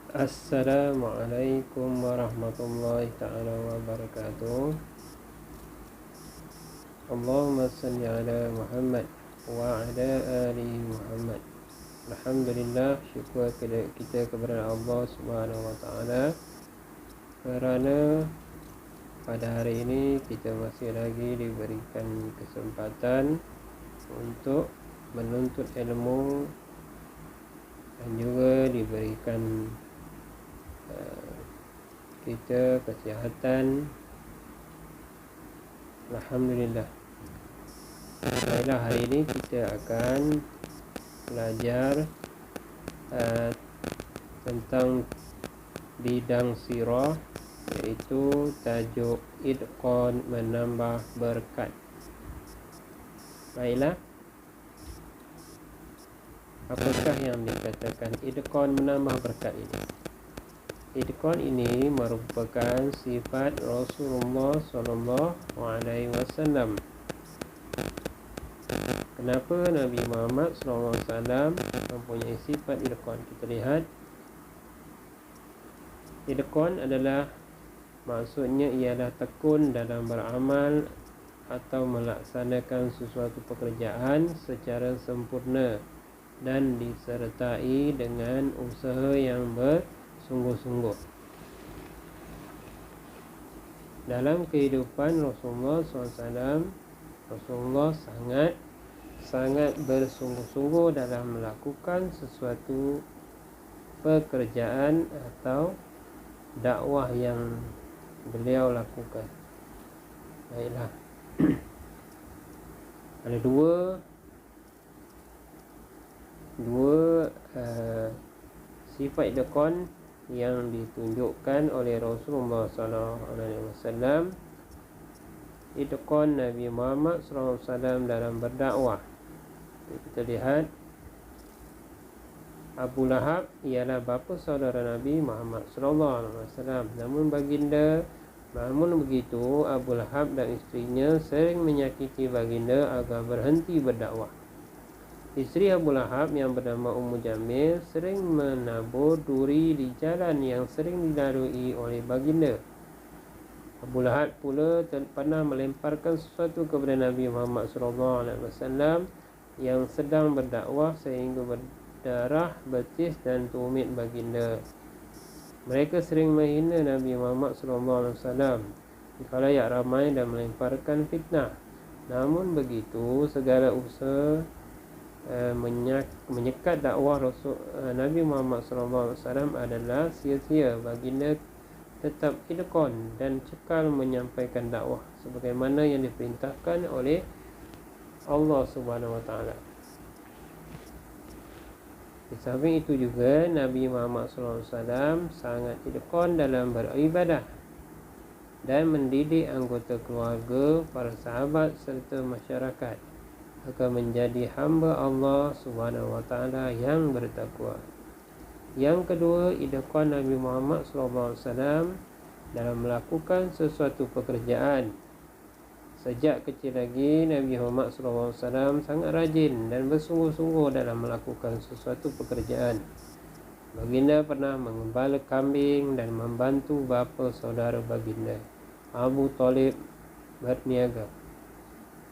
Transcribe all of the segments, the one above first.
Assalamualaikum warahmatullahi ta'ala wabarakatuh. Allahumma salli ala Muhammad wa ala ali Muhammad. Alhamdulillah, syukur kita kepada Allah Subhanahu wa ta'ala kerana pada hari ini kita masih lagi diberikan kesempatan untuk menuntut ilmu dan juga diberikan kita kesihatan. Alhamdulillah. Baiklah, hari ini kita akan belajar tentang bidang sirah, iaitu tajuk idqan menambah berkat. Baiklah, apakah yang dikatakan idqan menambah berkat ini? Idqan ini merupakan sifat Rasulullah SAW. Kenapa Nabi Muhammad SAW mempunyai sifat idqan? Kita lihat, idqan adalah, maksudnya ialah tekun dalam beramal atau melaksanakan sesuatu pekerjaan secara sempurna dan disertai dengan usaha yang bersungguh-sungguh. Dalam kehidupan Rasulullah SAW, Rasulullah sangat bersungguh-sungguh dalam melakukan sesuatu pekerjaan atau dakwah yang beliau lakukan. Baiklah. Ada dua sifat idqan yang ditunjukkan oleh Rasulullah SAW. Idqan Nabi Muhammad SAW dalam berdakwah. Kita lihat, Abu Lahab ialah bapa saudara Nabi Muhammad SAW. Namun begitu, Abu Lahab dan isterinya sering menyakiti baginda agar berhenti berdakwah. Isteri Abu Lahab yang bernama Ummu Jamil sering menabur duri di jalan yang sering dilalui oleh baginda. Abu Lahab pula pernah melemparkan sesuatu kepada Nabi Muhammad SAW yang sedang berdakwah sehingga berdarah betis dan tumit baginda. Mereka sering menghina Nabi Muhammad SAW di khalayak ramai dan melemparkan fitnah. Namun begitu, segala usaha menyekat dakwah Nabi Muhammad SAW adalah sia-sia. Baginda tetap idqan dan cekal menyampaikan dakwah sebagaimana yang diperintahkan oleh Allah Subhanahu wa ta'ala. Di samping itu juga, Nabi Muhammad SAW sangat idqan dalam beribadah dan mendidik anggota keluarga, para sahabat serta masyarakat agar menjadi hamba Allah Subhanahu wa ta'ala yang bertakwa. Yang kedua, idqan Nabi Muhammad SAW dalam melakukan sesuatu pekerjaan. Sejak kecil lagi, Nabi Muhammad SAW sangat rajin dan bersungguh-sungguh dalam melakukan sesuatu pekerjaan. Baginda pernah mengembala kambing dan membantu bapa saudara baginda, Abu Talib, berniaga.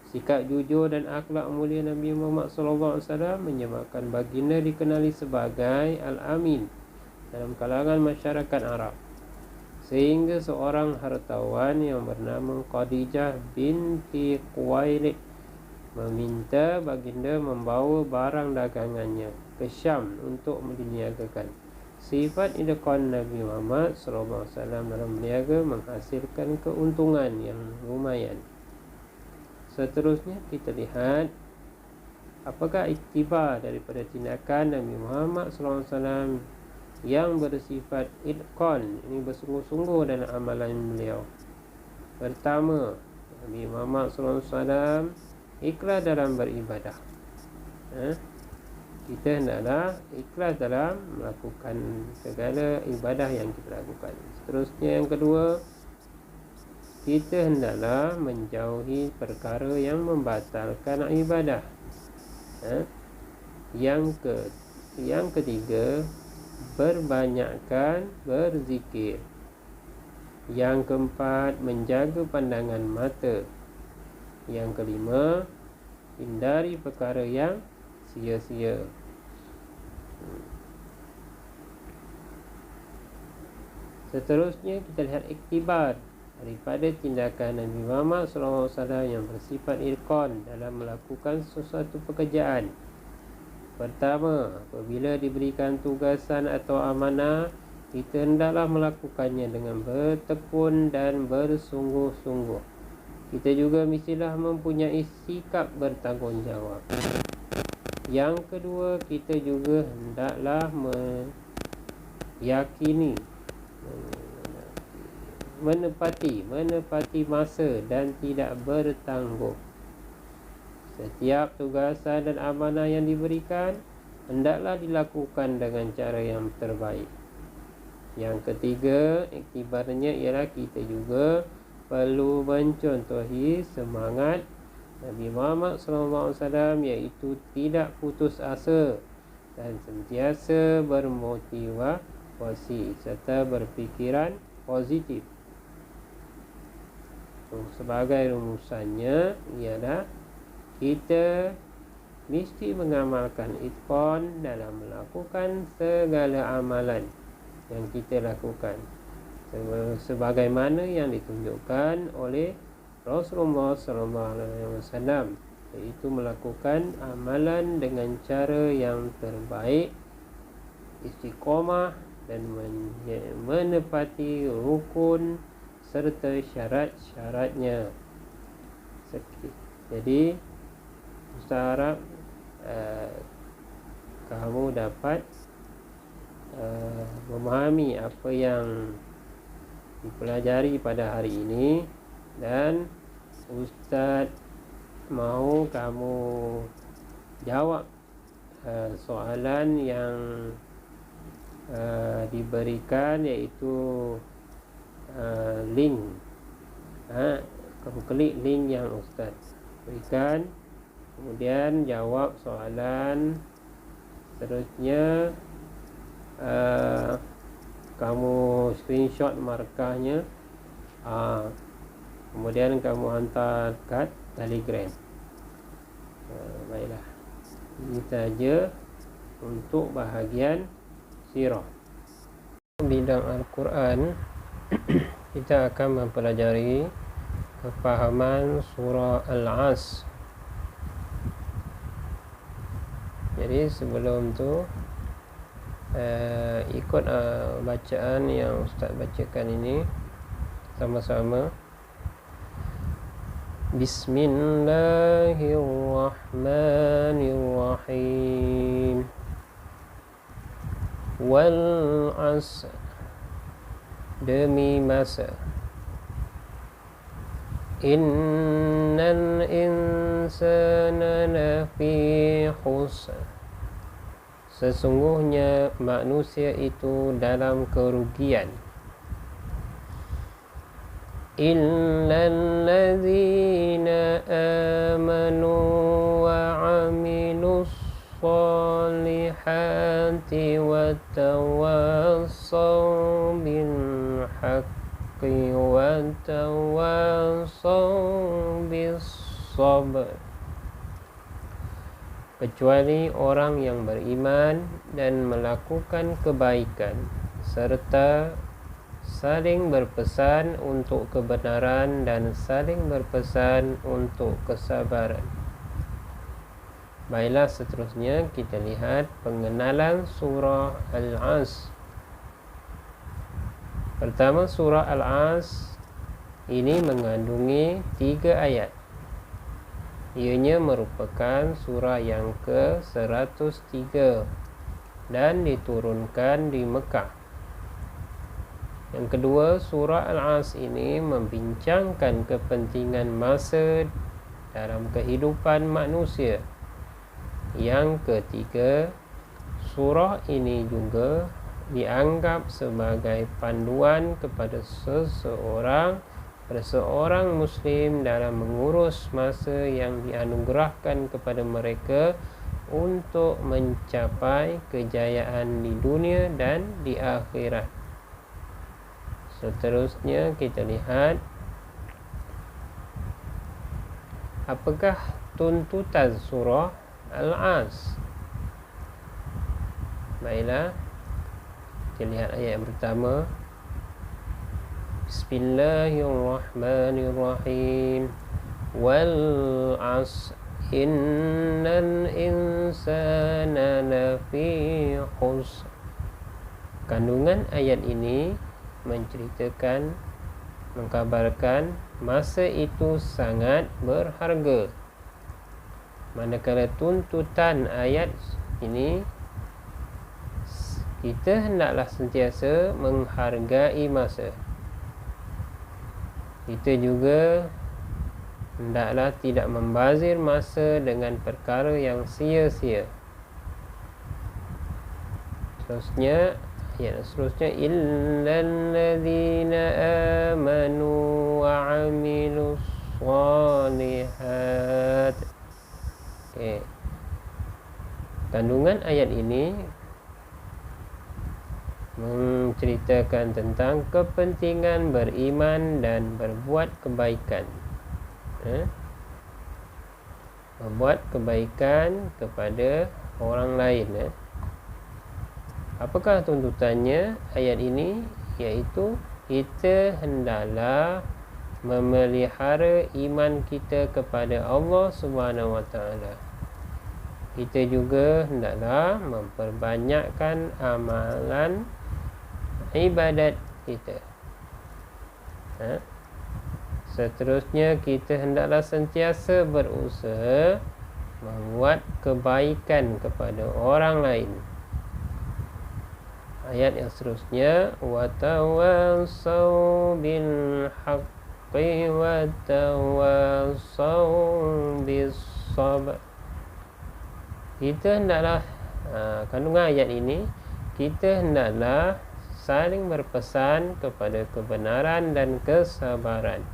Sikap jujur dan akhlak mulia Nabi Muhammad SAW menyebabkan baginda dikenali sebagai Al-Amin dalam kalangan masyarakat Arab, sehingga seorang hartawan yang bernama Khadijah binti Khuwailid meminta baginda membawa barang dagangannya ke Syam untuk diniagakan. Sifat idqan Nabi Muhammad SAW dalam berniaga menghasilkan keuntungan yang lumayan. Seterusnya, kita lihat apakah iktibar daripada tindakan Nabi Muhammad SAW yang bersifat idqan, ini bersungguh-sungguh dalam amalan beliau. Pertama, Nabi Muhammad SAW ikhlas dalam beribadah. Kita hendaklah ikhlas dalam melakukan segala ibadah yang kita lakukan. Seterusnya, yang kedua, kita hendaklah menjauhi perkara yang membatalkan ibadah. Yang ketiga, berbanyakkan berzikir. Yang keempat, menjaga pandangan mata. Yang kelima, hindari perkara yang sia-sia. Seterusnya kita lihat iktibar daripada tindakan Nabi Muhammad SAW yang bersifat irkon dalam melakukan sesuatu pekerjaan. Pertama, apabila diberikan tugasan atau amanah, kita hendaklah melakukannya dengan bertekun dan bersungguh-sungguh. Kita juga mestilah mempunyai sikap bertanggungjawab. Yang kedua, kita juga hendaklah meyakini, menepati masa dan tidak bertangguh. Setiap tugasan dan amanah yang diberikan hendaklah dilakukan dengan cara yang terbaik. Yang ketiga, iktibarnya ialah kita juga perlu mencontohi semangat Nabi Muhammad SAW, iaitu tidak putus asa dan sentiasa bermotivasi serta berfikiran positif. Sebagai rumusannya ialah kita mesti mengamalkan itqan dalam melakukan segala amalan yang kita lakukan, sebagaimana yang ditunjukkan oleh Rasulullah SAW, iaitu melakukan amalan dengan cara yang terbaik, istiqomah dan menepati rukun serta syarat-syaratnya. Jadi Ustaz harap kamu dapat memahami apa yang dipelajari pada hari ini, dan Ustaz mahu kamu jawab soalan yang diberikan, iaitu link. Kamu klik link yang Ustaz berikan, kemudian jawab soalan. Seterusnya kamu screenshot markahnya, kemudian kamu hantar kat Telegram. Baiklah, ini saja untuk bahagian sirah. Bidang Al-Quran kita akan mempelajari kefahaman surah Al-Asr. Jadi sebelum tu ikut bacaan yang Ustaz bacakan ini sama-sama. Bismillahirrahmanirrahim. Wal 'asr, demi masa. Innal insana lafi khusr, sesungguhnya manusia itu dalam kerugian. Illal ladzina amanu wa 'amilus solihati wa tawassaw bil haqqi wa tawassaw bis sabr, kecuali orang yang beriman dan melakukan kebaikan serta saling berpesan untuk kebenaran dan saling berpesan untuk kesabaran. Baiklah, seterusnya kita lihat pengenalan surah Al-Asr. Pertama, surah Al-Asr ini mengandungi 3 ayat. Ianya merupakan surah yang ke-103 dan diturunkan di Mekah. Yang kedua, surah Al-Asr ini membincangkan kepentingan masa dalam kehidupan manusia. Yang ketiga, surah ini juga dianggap sebagai panduan kepada seorang Muslim dalam mengurus masa yang dianugerahkan kepada mereka untuk mencapai kejayaan di dunia dan di akhirat. Seterusnya kita lihat apakah tuntutan surah Al-As. Baiklah, kita lihat ayat yang pertama. Bismillahirrahmanirrahim. Wal 'asr innal insana lafi khusr. Kandungan ayat ini menceritakan, mengkabarkan masa itu sangat berharga. Manakala tuntutan ayat ini, kita hendaklah sentiasa menghargai masa. Kita juga hendaklah tidak membazir masa dengan perkara yang sia-sia. Ayat seterusnya illal ladzina amanu wa 'amilus shalihat. Okey. Kandungan ayat ini menceritakan tentang kepentingan beriman dan berbuat kebaikan. Membuat kebaikan kepada orang lain. Apakah tuntutannya ayat ini? Iaitu kita hendaklah memelihara iman kita kepada Allah Subhanahu Wa Taala. Kita juga hendaklah memperbanyakkan amalan ibadat kita. Seterusnya kita hendaklah sentiasa berusaha membuat kebaikan kepada orang lain. Ayat yang seterusnya wa tawassaw bil haqqi wa tawassaw bis sabr. Kita hendaklah kandungan ayat ini, kita hendaklah saling berpesan kepada kebenaran dan kesabaran.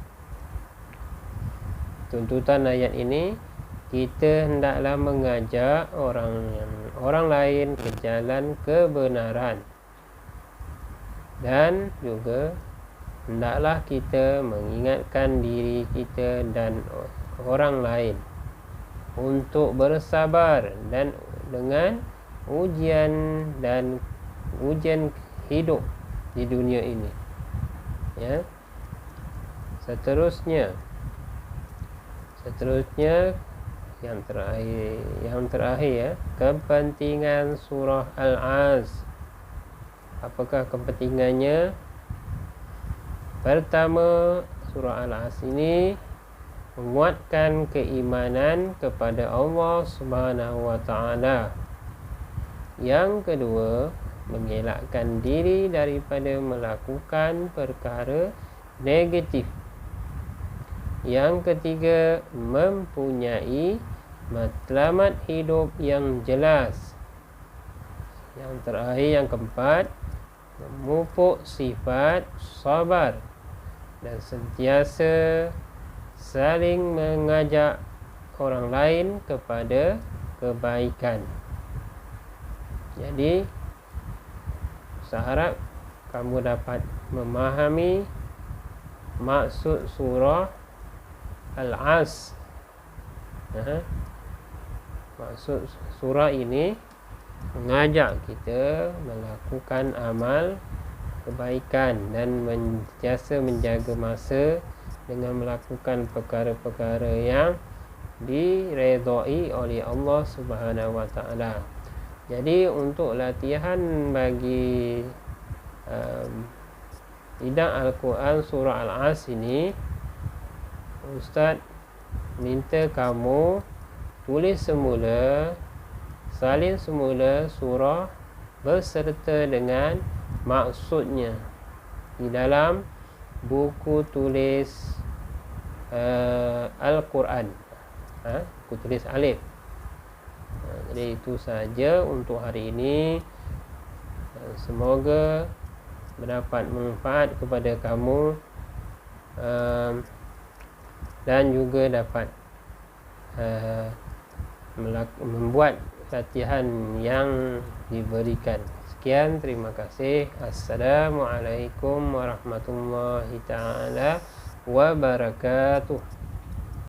Tuntutan ayat ini, kita hendaklah mengajak orang lain ke jalan kebenaran. Dan juga hendaklah kita mengingatkan diri kita dan orang lain untuk bersabar dan dengan ujian hidup di dunia ini. Ya. Seterusnya yang terakhir ya, kepentingan surah Al-As. Apakah kepentingannya? Pertama, surah Al-As ini menguatkan keimanan kepada Allah Subhanahu Wa Taala. Yang kedua, mengelakkan diri daripada melakukan perkara negatif. Yang ketiga, mempunyai matlamat hidup yang jelas. Yang terakhir, yang keempat, memupuk sifat sabar dan sentiasa saling mengajak orang lain kepada kebaikan. Jadi, saya harap kamu dapat memahami maksud surah Al-As. Maksud surah ini mengajak kita melakukan amal kebaikan dan sentiasa menjaga masa dengan melakukan perkara-perkara yang diredai oleh Allah Subhanahu Wa Taala. Jadi untuk latihan bagi bidang Al-Quran surah Al-As ini, Ustaz minta kamu tulis semula, salin semula surah beserta dengan maksudnya di dalam buku tulis Al-Quran. Buku tulis alif. Jadi itu saja untuk hari ini. Semoga mendapat manfaat kepada kamu dan juga dapat membuat latihan yang diberikan. Sekian, terima kasih. Assalamualaikum warahmatullahi taala wabarakatuh.